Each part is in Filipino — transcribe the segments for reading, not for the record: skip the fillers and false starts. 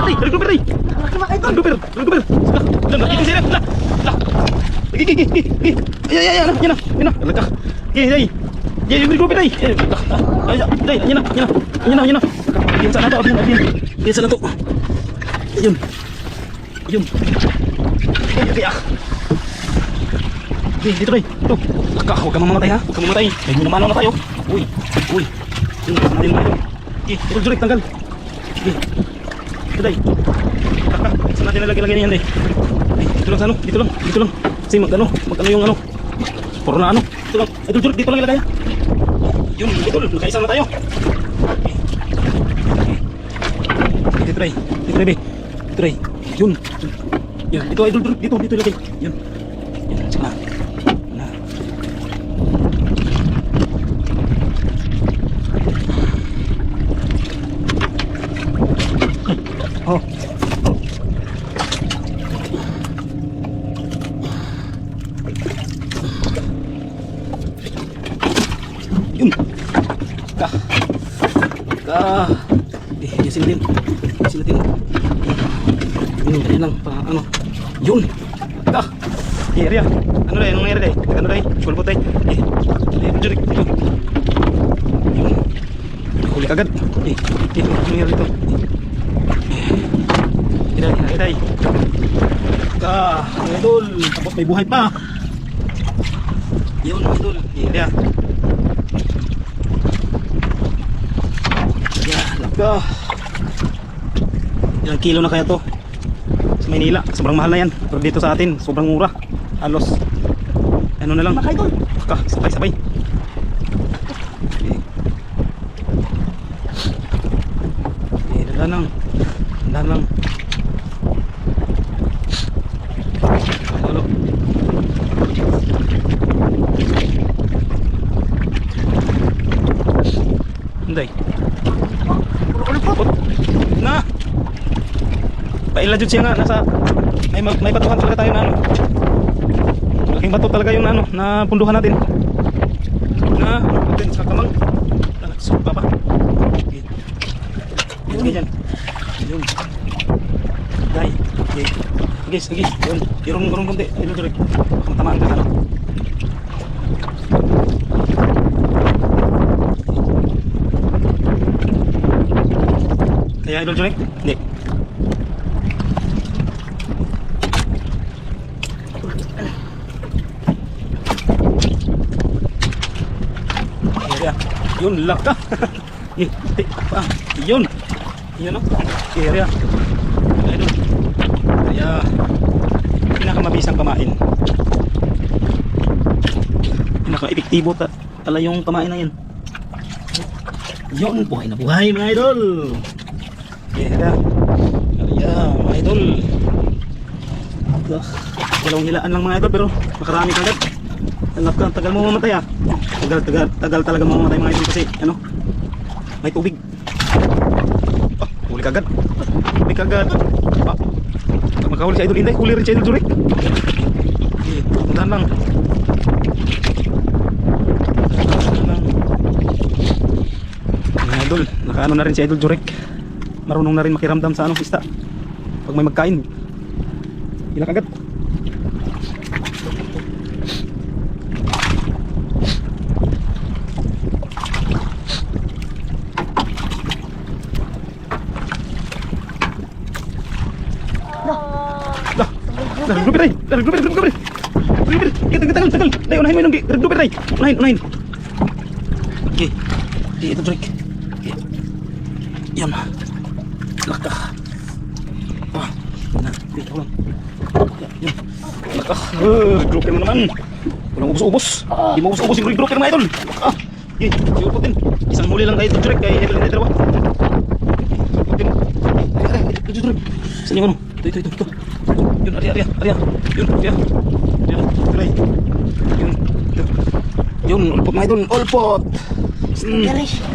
Nag-grouper rin. Nag-grouper. Lang, nakikita sila. Lah. Gigi. Yan na. Alaka. Gigi. Yung nag-grouper rin. Yan na. Yan sana to. Yan sana to. Yun. Kaya. Dito kayo. Ito. Huwag ka mamamatay ha. Huwag ka mamamatay. May minamanaw na tayo. Uy. Yun. Natin mo ito. Ito Jurik. Tanggal. Ito day. Saan natin nalagay niyan day. Dito lang sa ano. Dito lang. Kasi magano yung ano. Puro na ano. Ito lang. Ito Jurik. Dito lang ilagay ha. Yun. Ito. Nakaisa na tayo. Dito day. Yun. Ito idol Jurik. Dito ilagay. Yun. Sige na. Oh. Yun. Yasin natin. Yun lang pa ano. Yun. Area. Ano dai? Anong area dai? Ano dai? Kulpot dai. Jurik. Yun. Huli kagad. Anong area dito? Iday. Idol, tapos may buhay pa. Yun, idol. Yeah. Laka. Ilang kilo na kaya to? Sa Maynila, sobrang mahal na yan. Pero dito sa atin, sobrang mura. Halos ano na lang. Laka, sabay. Dahan lang. Halo. Hindi. Na. Paila jud siya nga nasa may batuhan talaga tayo na ano. Malaking bato talaga yung ano na punduhan natin. Na, din sa kamang. Supa pa. Ganyan. Yun. Day. Sige. Yun. Irong konti. Idol Jurik. Matamaan ka na. Kaya Idol Jurik? Hindi. Yun. Laka. Yun. Yan o, area. Ayun. Kaya pinakamabisang kamain. Pinaka-epektibo tala yung kamain na yan. Yun, buhay na buhay mga idol. Area. Kaya mga idol. Dalawang hilaan lang mga idol pero makarami kagad. Tagal mo mamatay ha. Tagal talaga mamatay mga idol kasi ano, may tubig. Huli kagad. Makahuli si Idol Inday. Huli rin si Idol Jurik. Tandaan lang. Idol, nakaano na rin si Idol Jurik. Marunong na rin makiramdam sa anong pista. Pag may magkain, hila kagad. Nag-grouper. Tagal. Dai, unahin mo yung nag-grouper dai. Unahin. Okay. Ito Jurik. Yan. Laka. Dito lang. Yan. Laka. Grouper mo naman. Walang ubos-ubos. Hindi mo ubos-ubos yung grouper mga idol. Laka. Okay, siuputin. Isang huli lang kayo ito Jurik. Kaya Idol Inday dalawa. Siuputin. Ito Jurik. Saan yung ano? Ito. Yun, Arya. Yun, ulpot mga idol, ulpot.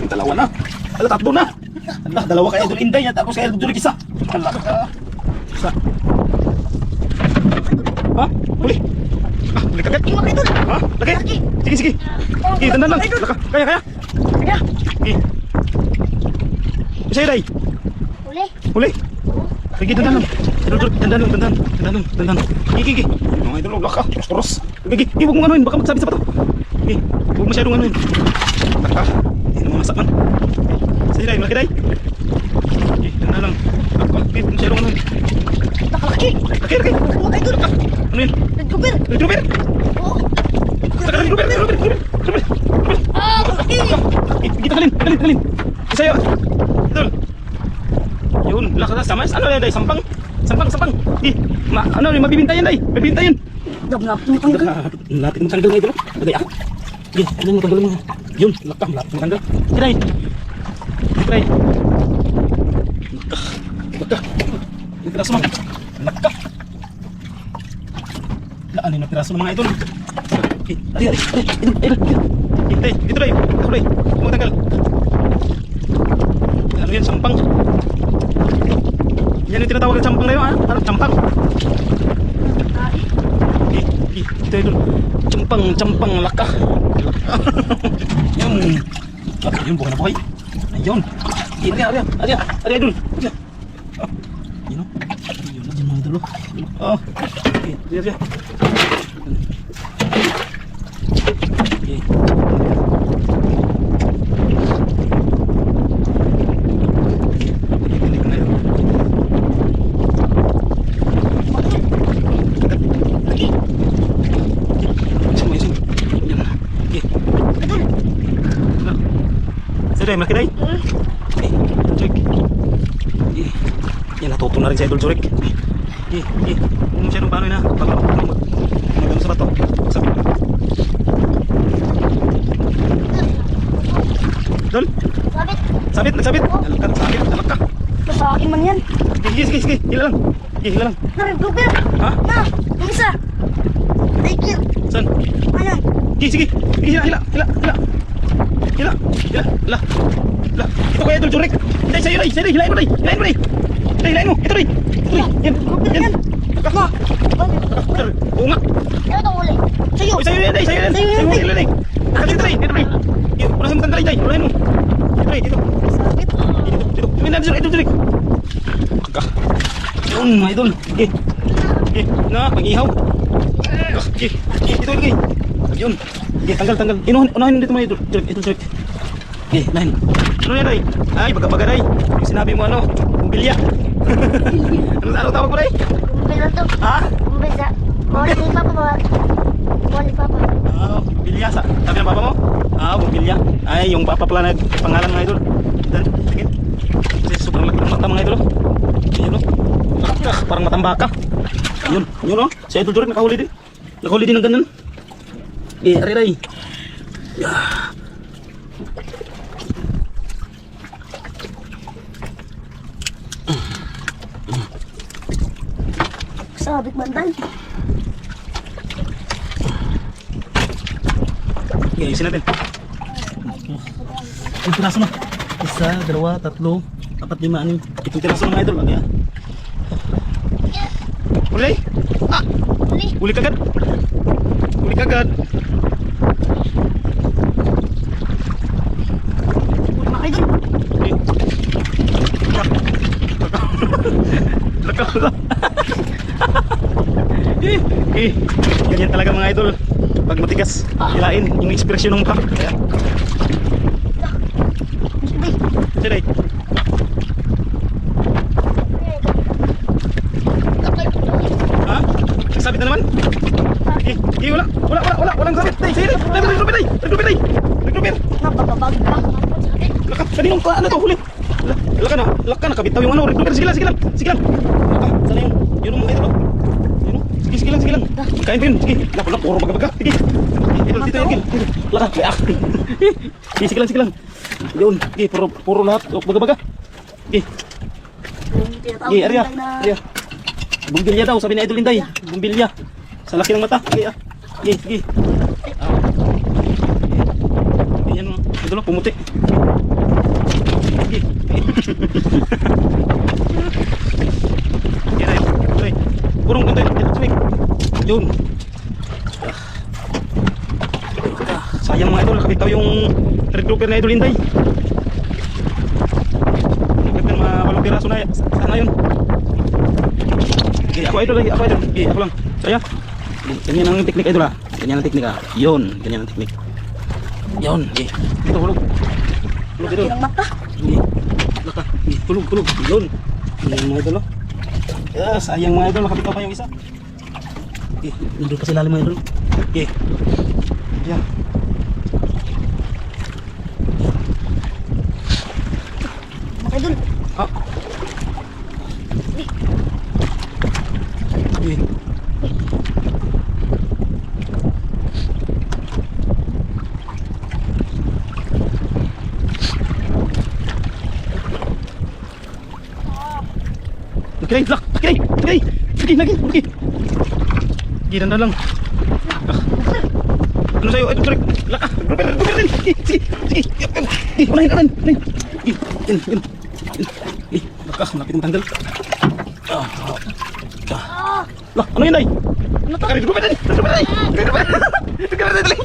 Dalawa na. Tatlo na. Dalawa kay Idol Inday at tapos kay Idol Jurik isa. Isa. Ha? Huli kagad. Ha? Lagay. Sige. Dandan lang. Kaya. Sige. Isa Day. Huli. Sige, dandan lang. Dandan lang, dandan. Dandan lang, dandan. Gigi. Mga idol, ulak ka. Turos. Gigi, huwag mong anuin. Baka magsabit sa bato. Gigi, huwag masyadong anuin. Taka. Hindi naman masak man. Sige, day, malaki day. Gigi, dandan lang. Gigi, huwag masyadong anuin. Nakalaki. Laki, laki. Oh, idol. Ano yun? Red grouper. Red grouper. Oh. Saka red grouper, red grouper, red grouper. Ah, malaki. Gigi, tagalin. Isa yun. Idol. Yun, lakas sama. Ano yan, day? Sampang. Gigi, ano yun, mabibinta yan, day. Mabibinta yun. Gabnap mo tanggal. Lapit mo tanggal na idol. Bagay ako. Sige, ano mo tanggalin mo. Yun, lapit mo tanggal. Sige, day. Sige, day. Naka. Yung piraso mo. Naka. Laan yun ang piraso ng mga idol. Okay, idol. Dito, day. Ako, day. Huwag mo tanggal. Ano yan, sampang. Yan yung tinatawag ng sampang na yun, ha? Ano, sampang. Ito idol. Campang laka. Yun. Yun, bukan na buhay. Ayun. Ari idol. Yun o. Yun na dyan mga idol. Oh. Okay, ari. Okay. Sige, malaki day. Cek. Yan, natuto na rin si Idol Jurek. Kung masyadong paano yun ha. Baka magano sa bato. Sabit. Idol? Sabit. Sabit. Alak ka. Sa akin man yan. Sige. Hila lang. Na, red grouper. Ha? Na, yung isa. Thank you. Saan? Ayan. Sige. Hila. Ito kaya Idol Jurek. Day, sa'yo day. Hilain mo day. Hilain mo. Ito day. Yan. Ma. Oo nga. Ano itong uli? Sa'yo. Sa'yo yan day. Sa'yo day. Dito day. Unahin mo tanggalay day. Unahin mo. Dito. Sabit. Dito. Tumina na Idol Jurek. Baka. Yun mga idol. Sige. Na, pag-ihaw. Sige. Dito lagay. Yun. Sige, tanggal. Unahin dito mga idol. Idol Jurek. Okay, nahin. Ano yan, day? Ay, baga day. Yung sinabi mo ano, bumbilya. Ano tawag mo, day? Bumbil to. Ha? Bumbil sa. Bumbil ni Papa ba? Bumbil ni Papa. Bumbilya. Sabi ng papa mo? Bumbilya. Ay, yung papa pala nagpangalan mga idol. Dan, sige. Kasi sobrang laki ng mata mga idol. Ayun, no? Parang matambaka. Yun, no? Si Idol Jurek nakahuli din. Nakahuli din ng ganun. Ari. Sabit mandan. Ayusin natin. Itong piraso na. 1, 2, 3, 4, 5, 6. Itong piraso na mga idol. Lagi Uli? Uli kagad. Idol. Laka. Ganyan talaga mga idol. Pag matigas, hilain yung ekspresyon ng mukha. Sige. Ha? Sabit na naman? Walang sabit. Sige. Regrupin. Napapabag ka. Laka, kaninong ano to, huli. Laka na, kabitaw yung ano, regrupin. Sige lang. Laka, sana yun mga idol. Sige lang. Kain pa yun. Sige. Laka, puro magabaga. Sige. Dito. Laka, leak. Sige lang. Yun. Sige, puro lahat. Baga-baga. Sige. Arya. Bumbilya daw, sabi ni Idol Inday. Bumbilya. Sa laki ng mata. Sige. Yan mo. Idol, pumuti. Sige. Sige. Purong konti. Yun. Sayang mga idol, nakabitaw yung red grouper na Idol Inday. Nakabitaw mga 8 piraso na sana yun. Okay, ako idol, ako idol. Okay, ako lang. Saya. Ganyan ang teknik idol ha. Ganyan ang teknik ha. Yun, ganyan ang teknik. Yun, okay. Dito, hulog. Hulog idol. Ilang mata. Okay. Laka. Okay, hulog, hulog. Yun. Ganyan mga idol, oh. Sayang mga idol, nakabitaw pa yung isa. Okay, nandun pa sila mga idol. Okay. Yan. Maka dun. Ah. Okay. Okay, lak, okay, okay, okay, lagi, okay. Gila lang. Ano sa'yo? Ito, sorry. Laka, gruper din. Sige, sige, sige. Sige, unahin, unahin. Sige, yan, yan. Sige, laka, malapit ang tanggal. Lah, ano yun, ay? Ano to? Gruper din, gruper din. Gruper din, dali.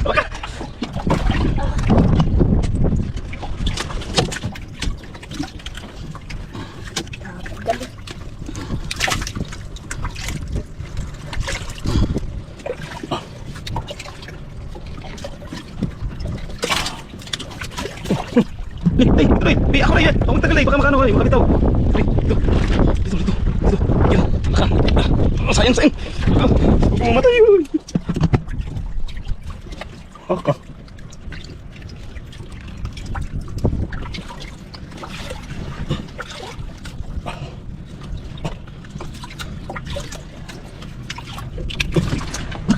Laka. Nih, ako na yan. Ako tagal baka makano kayo, makabitaw. Dito. Yan, laka. Sayang. Huwag mo matay yun. Haka.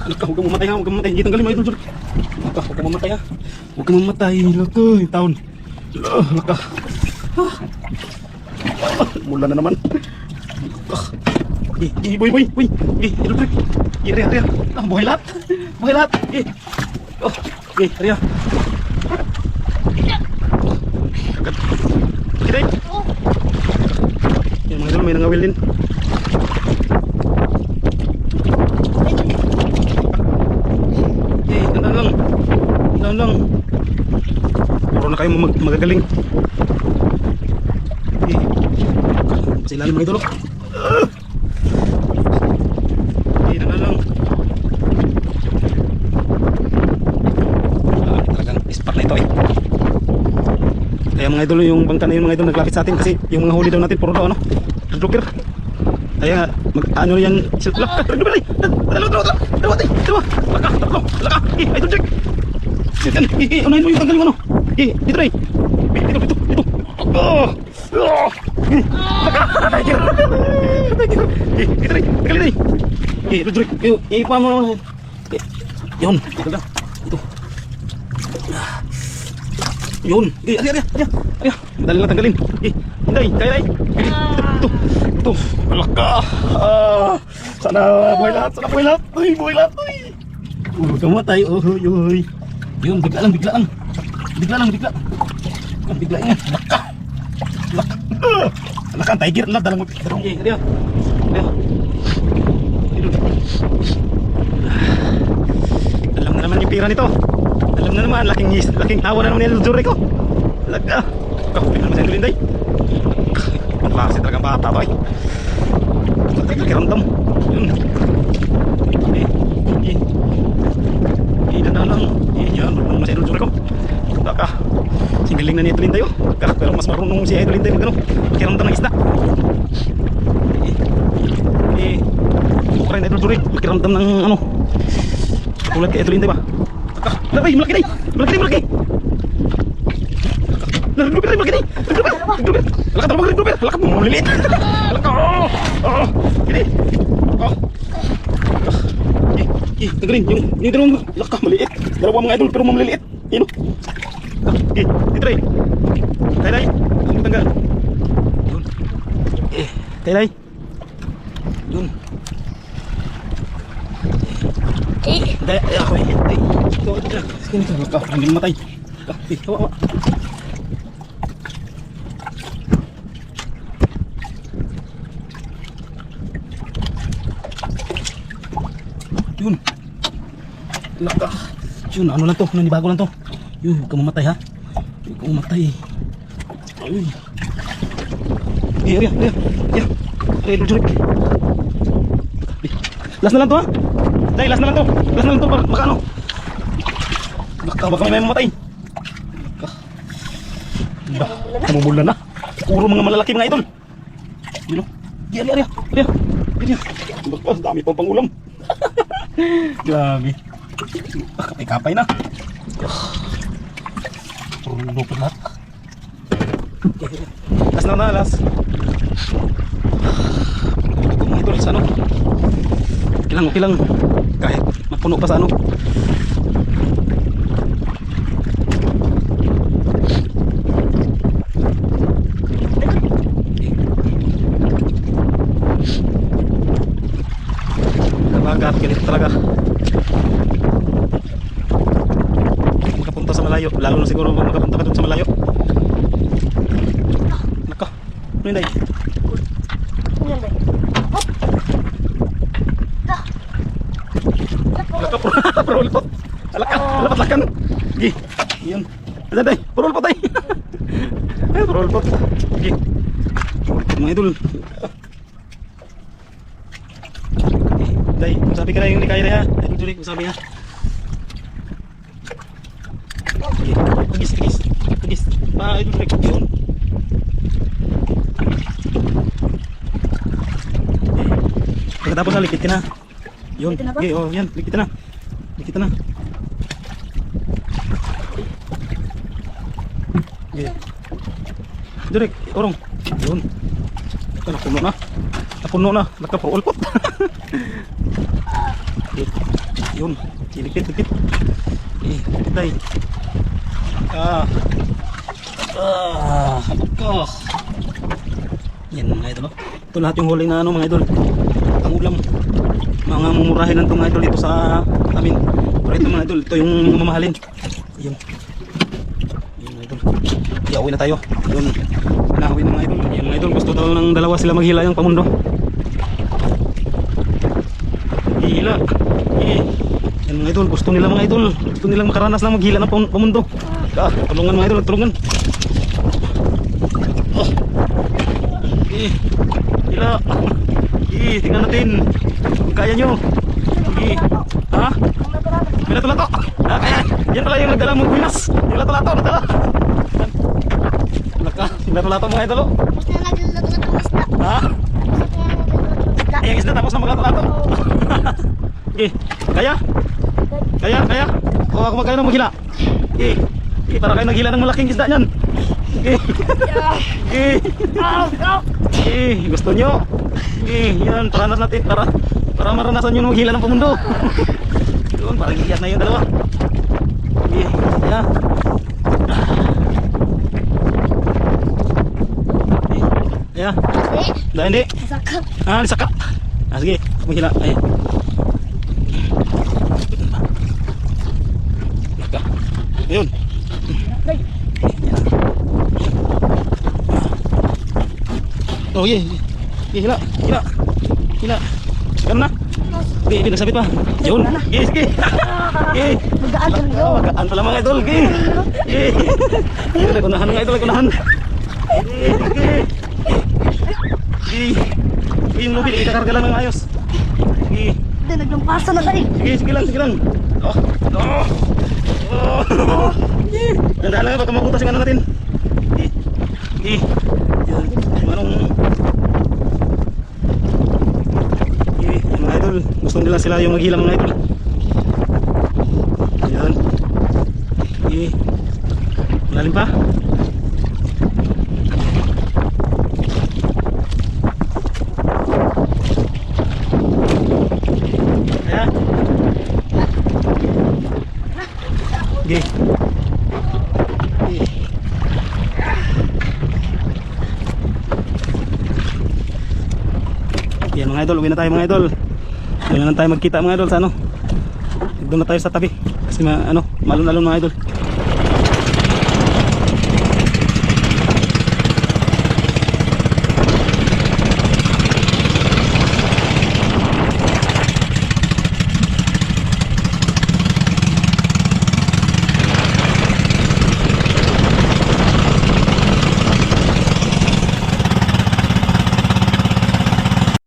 Laka, huwag kang mamatay ha, huwag kang mamatay. Hindi tanggalin mo ito. Laka, huwag kang mamatay ha. Huwag kang mamatay. Laka, yung taon. Laka. Mula na naman. Boy. Idol trip. Ria. Buhay lahat. Ria. Agad. Kiray. Yan mga idol, may nangawil din. Dandan lang. Puro na kayo magagaling. Sa ilalim mga idol. Dandan lang. Talagang spot na ito eh. Kaya mga idol, yung bangka na yun mga idol naglapit sa atin kasi yung mga huli daw natin puro daw ano, redrocker. Kaya ano yan, dalawa. Laka. Idol check. Unahin mo yung tanggal yung ano. Dito rin. Dito. Tiger. Dito rin. Tagalin rin. Idol check. Ipa mo. Yun. Tagal lang. Ito. Yun. Ariya. Madali lang tanggalin. Hinday. Kaya. Ito. Laka. Sana buhay lahat. Buhay lahat. Huwag kang matay. Uy. Yun, bigla lang. Bigla yan. Laka ang tiger na dalang Ariya. Alam na naman yung pira nito. Alam na naman, laking tawa na naman yung Luzuri ko. Laka. Kahuli naman sa ito, Linday. Ang klase talagang bata to ay. Nakikiramdam. Yun. Danda lang. Yan, marunong si Idol Jure ko. Laka. Singaling na ni Idol Linday oh. Pero mas marunong si Idol Linday mag makiramdam ng isda. Kaya Idol Jure, makiramdam ng ano. Tulad kay Idol Linday ba? Laka. Labay, malaki. Malaki. Laka talaga gruper. Laka mo lilit. Laka. Gini. Tagarin yung dalawang laka maliit. Dalawa mga idol pero maliliit. Yun. Titray. Taylay. Ang tanggal. Yun. Taylay. Yun. Daya ako eh. Ito. Sige nito. Laka. Hindi mamatay. Hawa. Yun. Laka. Yun, ano lang to? Nanibago lang to. Yun, huwag kang mamatay ha. Huwag kang mamatay. Ayun. Ariya. Idol Jure. Last na lang to ha. Day, last na lang to. Last na lang to. Baka ano. Baka may mamatay. Namumula na. Puro mga malalaki mga idol. Yun o. Ari. Baka, dami pang pangulam. Grabe. Kapay-kapay na. Puro lupot lahat. Last na, last. Ito mga idol sa ano. Okay lang. Kahit mapuno pa sa ano. Kabagat, ganito talaga. Makapunta sa malayo. Lalo na siguro kung makapunta ka dun sa malayo. Naka, ano yun day? Yan ba? Alaka, puro ulpot. Alaka, lapat-lakan. Gi, yun. Ayan day, puro ulpot day. Ay, puro ulpot. Gi, mga idol. Day, sabi ka na yung likay na ya. Idol Julie, sabi ya. Gi, tugis. Pa, idol Julie, yun. Pagkatapos na, likit ka na. Yun, Likit na ba? okay, oh, yan, likit na. Okay. Direk, orong. Yun. Ito, napuno na. Nakapro ulpot. Okay. Yun, likit. Likit tayo. Yan mga idol, oh. Ito lahat yung huli na ano mga idol. Ang ulam. Mga mumurahin lang itong mga idol dito sa amin. Pero ito mga idol, ito yung mga mamahalin. Yun mga idol. Kaya uwi na tayo. Yun, nahuwi ng mga idol. Yan mga idol, gusto daw ng dalawa sila maghila yung pamundo. Hila. Yan mga idol, gusto nila mga idol. Gusto nilang makaranas na maghila ng pamundo. Tulungan mga idol, tulungan. Hila. Tingnan natin kung kaya nyo. Ha? May lato-lato. Kaya. Yan pala yung nagdala mong pinas. Yung lato-lato, nadala. Yung lato-lato mga idol. Gusto na nagluto ng isda. Ha? Ay, yung isda tapos na mag-lato-lato. Kaya? Kaya? O ako magkaya ng maghila. Para kayo naghila ng malaking isda nyan. Gusto nyo? Yan, paranas natin para maranasan nyo maghila ng pamundo. Yun, parang iiyak na yung dalawa. Yeah. Dahil hindi. Masakap. Nisaka. Sige, maghila. Ayun. Oh, hila. Ganun na. Hindi nagsabit pa. Yun. Sige. Magaan lang yun. Magaan pala mga idol. Nagunahan mga idol, nagunahan. Yung lubi, ikakarga lang ng ayos. Hindi, naglampasa na tayo. Sige lang. Ganda lang, baka mabutas yung ano natin. Anong mga idol, gusto nila sila yung maghila mga idol. Ayan. Malalim pa. Ayan. Okay. Yan mga idol, uwi na tayo mga idol. Uwi na lang tayo magkita mga idol sa ano. Doon na tayo sa tabi. Kasi malon-alon mga idol.